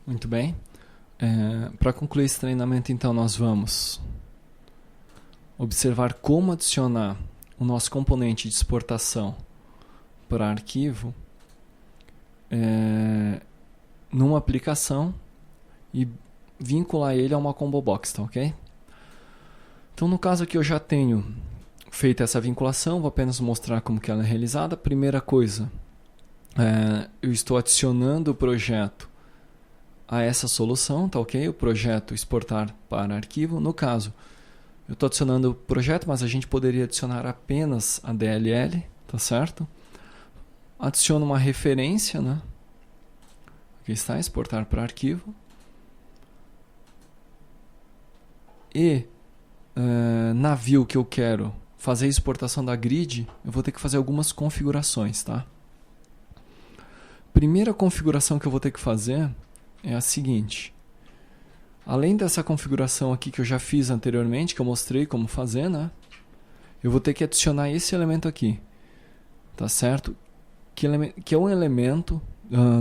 Muito bem. Para concluir esse treinamento, então, nós vamos observar como adicionar o nosso componente de exportação para arquivo numa aplicação e vincular ele a uma combo box, tá ok? Então, no caso aqui, eu já tenho feito essa vinculação, vou apenas mostrar como que ela é realizada. Primeira coisa, eu estou adicionando o projeto a essa solução, tá ok? O projeto exportar para arquivo. No caso, eu estou adicionando o projeto, mas a gente poderia adicionar apenas a DLL, tá certo? Adiciono uma referência, né? Aqui está, exportar para arquivo. E na view que eu quero fazer a exportação da grid, eu vou ter que fazer algumas configurações, tá? Primeira configuração que eu vou ter que fazer é a seguinte. Além dessa configuração aqui que eu já fiz anteriormente, que eu mostrei como fazer, né? Eu vou ter que adicionar esse elemento aqui, tá certo? Que é um elemento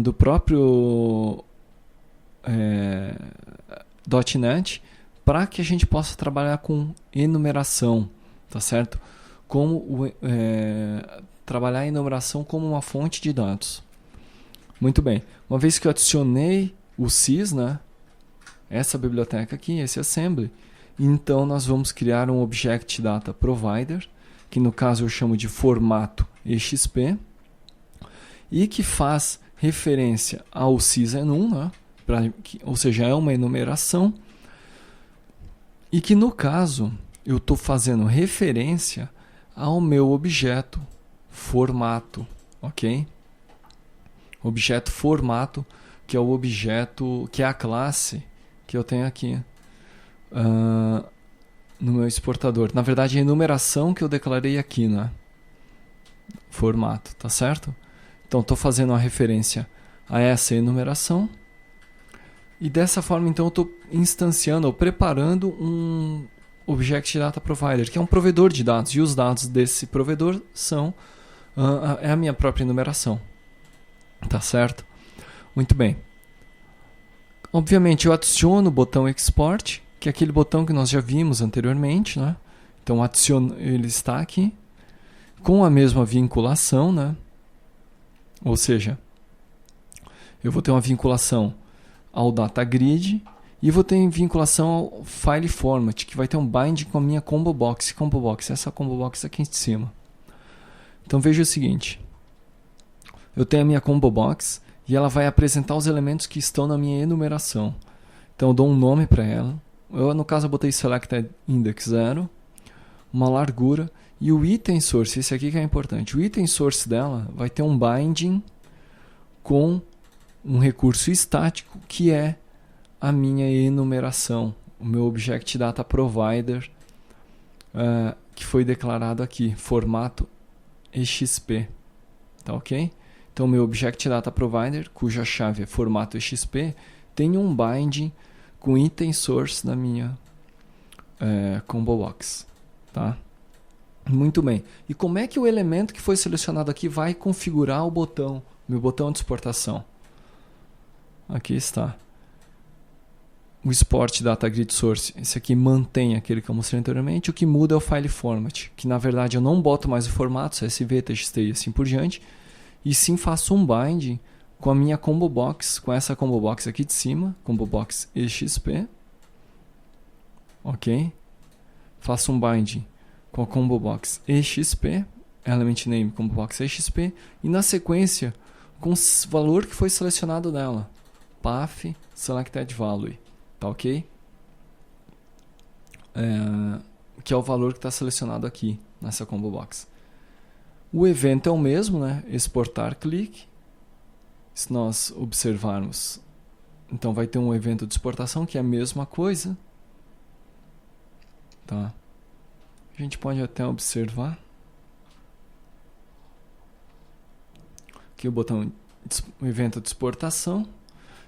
do próprio .NET para que a gente possa trabalhar com enumeração, tá certo? Trabalhar a enumeração como uma fonte de dados. Muito bem. Uma vez que eu adicionei o sys, né? Essa biblioteca aqui, esse assembly, então nós vamos criar um Object Data Provider, que no caso eu chamo de formato EXP, e que faz referência ao sysenum, né? Ou seja, é uma enumeração, e que no caso eu estou fazendo referência ao meu objeto formato, ok? Objeto formato, que é o objeto, que é a classe que eu tenho aqui no meu exportador. Na verdade, a enumeração que eu declarei aqui, né? Formato, tá certo? Então, estou fazendo uma referência a essa enumeração. E dessa forma, então, eu estou instanciando ou preparando um Object Data Provider, que é um provedor de dados. E os dados desse provedor é a minha própria enumeração. Tá certo? Muito bem. Obviamente, eu adiciono o botão Export, que é aquele botão que nós já vimos anteriormente, né? Então, ele está aqui com a mesma vinculação, né? Ou seja, eu vou ter uma vinculação ao Data Grid e vou ter vinculação ao File Format, que vai ter um bind com a minha Combo Box. Essa Combo Box aqui em cima. Então, veja o seguinte. Eu tenho a minha Combo Box e ela vai apresentar os elementos que estão na minha enumeração. Então eu dou um nome para ela. No caso eu botei Selected Index 0, uma largura e o item source, esse aqui que é importante. O item source dela vai ter um binding com um recurso estático que é a minha enumeração, o meu Object Data Provider que foi declarado aqui, formato EXP. Tá ok? Então, meu Object Data Provider, cuja chave é formato EXP, tem um binding com item source da minha Combo Box. Tá? Muito bem. E como é que o elemento que foi selecionado aqui vai configurar o botão, meu botão de exportação? Aqui está. O Export Data Grid Source. Esse aqui mantém aquele que eu mostrei anteriormente. O que muda é o File Format, que na verdade eu não boto mais o formato, CSV, TXT e assim por diante, e sim faço um bind com a minha Combo Box, com essa Combo Box aqui de cima, Combo Box EXP. Ok? Faço um bind com a Combo Box EXP, Element Name Combo Box EXP, e na sequência, com o valor que foi selecionado nela, path selected value. Tá ok? Que é o valor que está selecionado aqui nessa Combo Box. O evento é o mesmo, né? Exportar clique. Se nós observarmos, então vai ter um evento de exportação que é a mesma coisa. Tá? A gente pode até observar. Aqui o botão evento de exportação.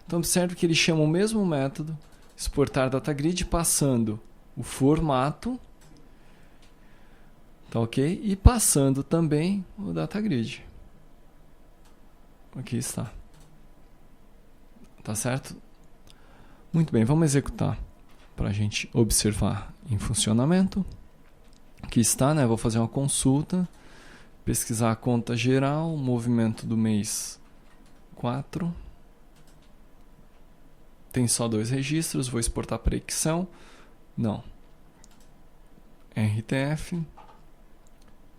Então observe que ele chama o mesmo método, exportar data grid, passando o formato, tá ok? E passando também o data grid. Aqui está. Tá certo? Muito bem, vamos executar para a gente observar em funcionamento. Aqui está, né? Vou fazer uma consulta, pesquisar a conta geral, movimento do mês 4. Tem só 2 registros, vou exportar para Excel. Não. RTF.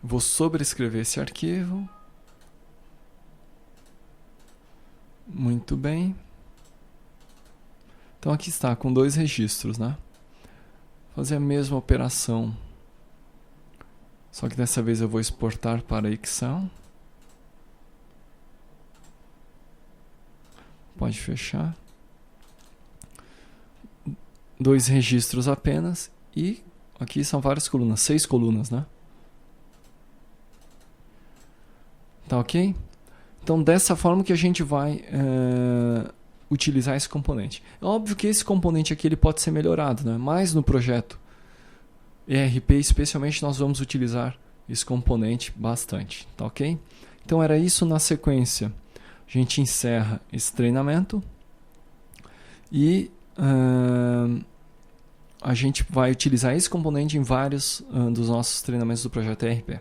Vou sobrescrever esse arquivo. Muito bem. Então aqui está, com 2 registros, né? Fazer a mesma operação. Só que dessa vez eu vou exportar para Excel. Pode fechar. 2 registros apenas. E aqui são várias colunas, 6 colunas, né? Tá ok? Então dessa forma que a gente vai utilizar esse componente. É óbvio que esse componente aqui ele pode ser melhorado, né? Mas no projeto ERP especialmente nós vamos utilizar esse componente bastante, tá ok? Então era isso. Na sequência a gente encerra esse treinamento e a gente vai utilizar esse componente em vários dos nossos treinamentos do projeto ERP.